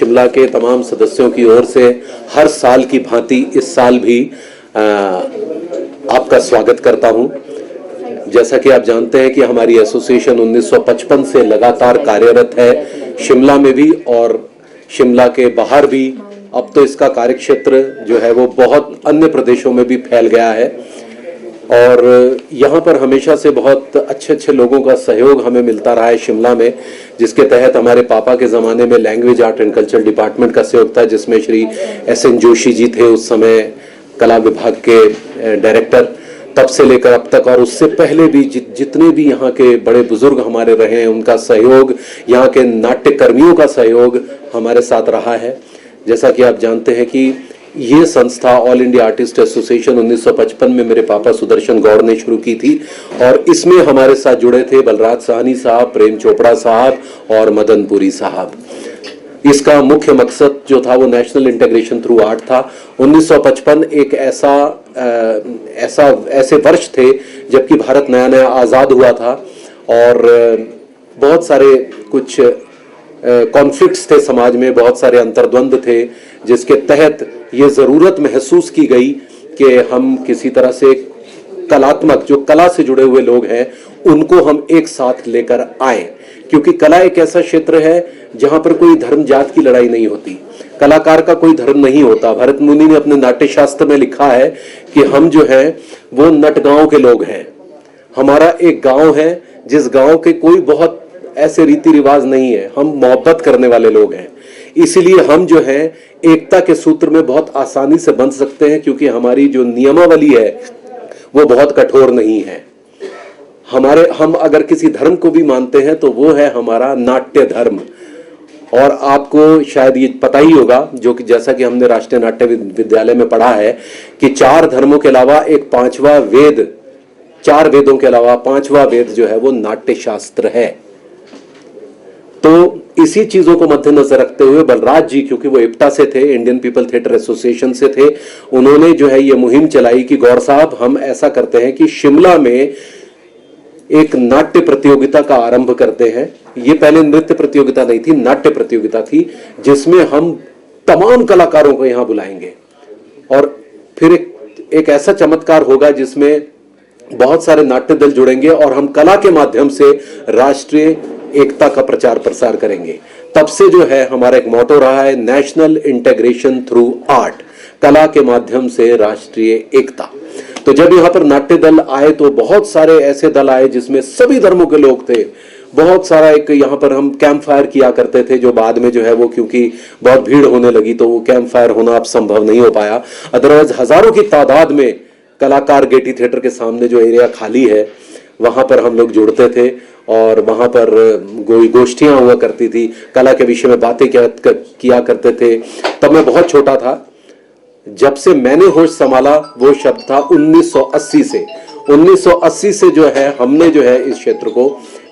शिमला के तमाम सदस्यों की ओर से हर साल की भांति इस साल भी आपका स्वागत करता हूं। जैसा कि आप जानते हैं कि हमारी एसोसिएशन 1955 से लगातार कार्यरत है, शिमला में भी और शिमला के बाहर भी। अब तो इसका कार्यक्षेत्र जो है वो बहुत अन्य प्रदेशों में भी फैल गया है और यहाँ पर हमेशा से बहुत अच्छे अच्छे लोगों का सहयोग हमें मिलता रहा है शिमला में, जिसके तहत हमारे पापा के ज़माने में language art and culture department का सहयोग था, जिसमें श्री एस.एन. जोशी जी थे उस समय कला विभाग के डायरेक्टर, तब से लेकर अब तक। और उससे पहले भी जितने भी यहाँ के बड़े बुजुर्ग हमारे रहे हैं, उनका सहयोग, यहाँ के नाट्य कर्मियों का सहयोग हमारे साथ रहा है। जैसा कि आप जानते हैं कि ये संस्था ऑल इंडिया आर्टिस्ट एसोसिएशन 1955 में मेरे पापा सुदर्शन गौड़ ने शुरू की थी और इसमें हमारे साथ जुड़े थे बलराज साहनी साहब, प्रेम चोपड़ा साहब और मदन पुरी साहब। इसका मुख्य मकसद जो था वो नेशनल इंटीग्रेशन थ्रू आर्ट था। 1955 एक ऐसे वर्ष थे जबकि भारत नया नया आज़ाद हुआ था और बहुत सारे कुछ कॉन्फ्लिक्ट्स थे समाज में, बहुत सारे अंतर्द्वंद थे, जिसके तहत ये ज़रूरत महसूस की गई कि हम किसी तरह से कलात्मक, जो कला से जुड़े हुए लोग हैं, उनको हम एक साथ लेकर आए, क्योंकि कला एक ऐसा क्षेत्र है जहाँ पर कोई धर्म जात की लड़ाई नहीं होती, कलाकार का कोई धर्म नहीं होता। भरत मुनि ने अपने नाट्य शास्त्र में लिखा है कि हम जो है वो नटगांव के लोग हैं। हमारा एक गांव है जिस गांव के कोई बहुत ऐसे रीति रिवाज नहीं है, हम मोहब्बत करने वाले लोग हैं, इसीलिए हम जो है एकता के सूत्र में बहुत आसानी से बंध सकते हैं, क्योंकि हमारी जो नियमावली है वो बहुत कठोर नहीं है। हम अगर किसी धर्म को भी मानते हैं तो वो है हमारा नाट्य धर्म। और आपको शायद ये पता ही होगा, जो कि जैसा कि हमने राष्ट्रीय नाट्य विद्यालय में पढ़ा है कि 4 धर्मों के अलावा एक 5वां वेद, 4 वेदों के अलावा 5वां वेद जो है वो नाट्य शास्त्र है। तो इसी चीजों को मद्देनजर रखते हुए बलराज जी, क्योंकि वो इप्टा से थे, इंडियन पीपल थिएटर एसोसिएशन से थे, उन्होंने जो है ये मुहिम चलाई कि गौर साहब हम ऐसा करते हैं कि शिमला में एक नाट्य प्रतियोगिता का आरंभ करते हैं। ये पहले नृत्य प्रतियोगिता नहीं थी, नाट्य प्रतियोगिता थी, जिसमें हम तमाम कलाकारों को यहाँ बुलाएंगे और फिर एक ऐसा चमत्कार होगा जिसमें बहुत सारे नाट्य दल जुड़ेंगे और हम कला के माध्यम से राष्ट्रीय एकता का प्रचार प्रसार करेंगे। तब से जो है हमारा एक मोटो रहा है, नेशनल इंटीग्रेशन थ्रू आर्ट, कला के माध्यम से राष्ट्रीय एकता। तो जब यहाँ पर नाट्य दल आए तो बहुत सारे ऐसे दल आए जिसमें सभी धर्मों के लोग थे। बहुत सारा एक यहाँ पर हम कैंप फायर किया करते थे, जो बाद में जो है वो क्योंकि बहुत भीड़ होने लगी तो वो कैंप फायर होना अब संभव नहीं हो पाया। अदरवाइज हजारों की तादाद में कलाकार गेटी थिएटर के सामने जो एरिया खाली है वहां पर हम लोग जुड़ते थे और वहां पर गोष्ठियां हुआ करती थी, कला के विषय में बातें किया करते थे। तब मैं बहुत छोटा था। जब से मैंने होश संभाला वो शब्द था 1980 से। 1980 से जो है हमने जो है इस क्षेत्र को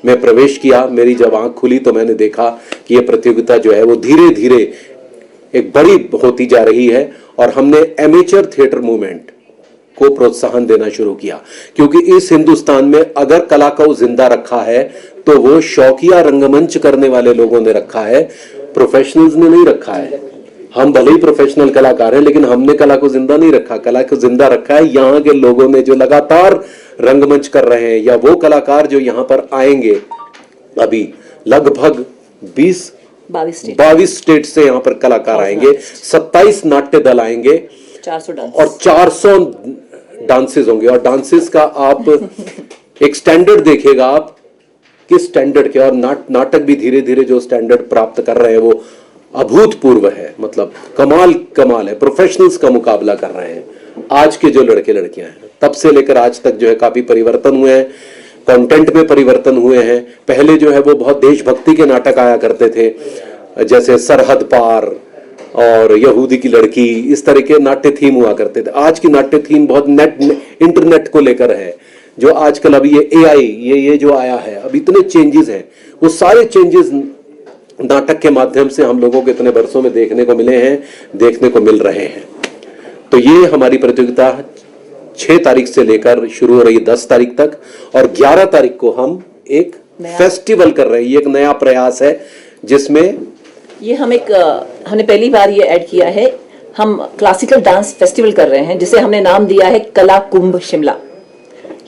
मैं प्रवेश किया। मेरी जब आंख खुली तो मैंने देखा कि ये प्रतियोगिता जो है वो धीरे धीरे एक बड़ी होती जा रही है और हमने एमेचर थिएटर मूवमेंट को प्रोत्साहन देना शुरू किया, क्योंकि इस हिंदुस्तान में अगर कला को जिंदा रखा है तो वो शौकिया रंगमंच करने वाले लोगों ने रखा है, प्रोफेशनल्स ने नहीं रखा है। हम भले ही प्रोफेशनल कलाकार हैं लेकिन हमने कला को जिंदा नहीं रखा, कला को जिंदा रखा है यहाँ के लोगों ने जो लगातार रंगमंच कर रहे हैं, या वो कलाकार जो यहाँ पर आएंगे। अभी लगभग 22 स्टेट से यहाँ पर कलाकार आएंगे, 27 नाट्य दल आएंगे, 400 और 400 डांसेस होंगे। और डांसेस का आप एक स्टैंडर्ड देखिएगा आप किस स्टैंडर्ड के, और नाटक भी धीरे धीरे जो स्टैंडर्ड प्राप्त कर रहे हैं वो अभूतपूर्व है, मतलब कमाल है। प्रोफेशनल्स का मुकाबला कर रहे हैं आज के जो लड़के लड़कियां हैं। तब से लेकर आज तक जो है काफी परिवर्तन हुए हैं, कंटेंट में परिवर्तन हुए हैं। पहले जो है वो बहुत देशभक्ति के नाटक आया करते थे, जैसे सरहद पार और यहूदी की लड़की, इस तरह के नाट्य थीम हुआ करते थे। आज की नाट्य थीम बहुत इंटरनेट को लेकर है, जो आजकल अभी ये AI ये जो आया है, अब इतने चेंजेस हैं, वो सारे चेंजेस नाटक के माध्यम से हम लोगों को इतने वर्षों में देखने को मिले हैं, देखने को मिल रहे हैं। तो ये हमारी प्रतियोगिता 6 तारीख से लेकर शुरू हो रही है 10 तारीख तक, और 11 तारीख को हम एक फेस्टिवल कर रहे हैं। ये एक नया प्रयास है जिसमें ये हमने पहली बार ये ऐड किया है। हम क्लासिकल डांस फेस्टिवल कर रहे हैं जिसे हमने नाम दिया है कला कुंभ शिमला।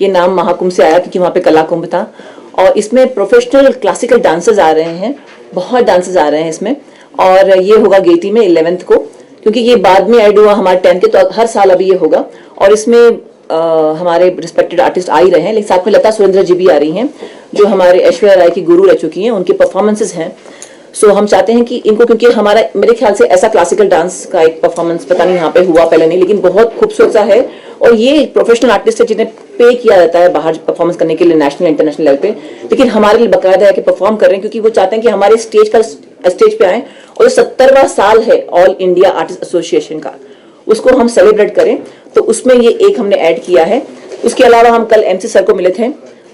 ये नाम महाकुंभ से आया क्योंकि वहाँ पे कला कुंभ था, और इसमें प्रोफेशनल क्लासिकल डांसर्स आ रहे हैं, बहुत डांसर्स आ रहे हैं इसमें। और ये होगा गेटी में 11th को, क्योंकि ये बाद में ऐड हुआ हमारे 10th के, तो हर साल अभी ये होगा। और इसमें हमारे रिस्पेक्टेड आर्टिस्ट आ ही रहे हैं, लेकिन साथ में लता सुरेंद्र जी भी आ रही हैं जो हमारे ऐश्वर्या राय की गुरु रह चुकी हैं, उनके परफॉर्मेंसेस हैं। सो हम चाहते हैं कि इनको, क्योंकि हमारा मेरे ख्याल से ऐसा क्लासिकल डांस का एक परफॉर्मेंस पता नहीं यहाँ पे हुआ पहले नहीं, लेकिन बहुत खूबसूरत सा है। और ये प्रोफेशनल आर्टिस्ट है जिन्हें पे किया जाता है बाहर परफॉर्मेंस करने के लिए नेशनल इंटरनेशनल लेवल पे, लेकिन हमारे लिए बाकायदा है कि परफॉर्म कर रहे हैं, क्योंकि वो चाहते हैं कि हमारे स्टेज पे आए। और 70वां साल है ऑल इंडिया आर्टिस्ट एसोसिएशन का, उसको हम सेलिब्रेट करें, तो उसमें ये एक हमने ऐड किया है। उसके अलावा हम कल MC सर को मिले थे,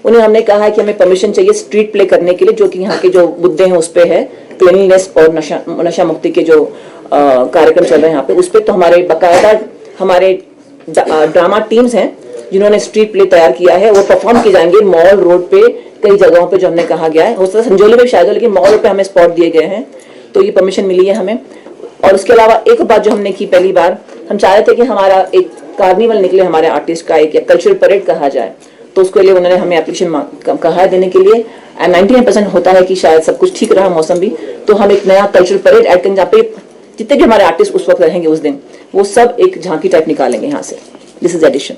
उन्हें हमने कहा है कि हमें परमिशन चाहिए स्ट्रीट प्ले करने के लिए, जो कि यहाँ के जो मुद्दे हैं उस पर है, क्लीनलीनेस और नशा मुक्ति के जो कार्यक्रम चल रहे हैं यहाँ पे, उस पर तो हमारे बाकायदा हमारे ड्रामा टीम्स हैं जिन्होंने स्ट्रीट प्ले तैयार किया है, वो परफॉर्म किए जाएंगे मॉल रोड पे, कई जगहों पे जो हमने कहा गया है। हो सकता है संजौली में शायद हो, लेकिन मॉल रोड पे हमें स्पॉट दिए गए हैं, तो ये परमिशन मिली है हमें। और उसके अलावा एक बात जो हमने की, पहली बार हम चाह रहे थे कि हमारा एक कार्निवल निकले हमारे आर्टिस्ट का, एक कल्चरल परेड कहा जाए, तो उसके लिए उन्होंने हमें एप्लीकेशन कहा है देने के लिए। एंड 99% होता है कि शायद सब कुछ ठीक रहा, मौसम भी, तो हम एक नया कल्चरल परेड ऐड करेंगे जहाँ पे जितने भी हमारे आर्टिस्ट उस वक्त रहेंगे उस दिन, वो सब एक झांकी टाइप निकालेंगे यहाँ से। This is addition.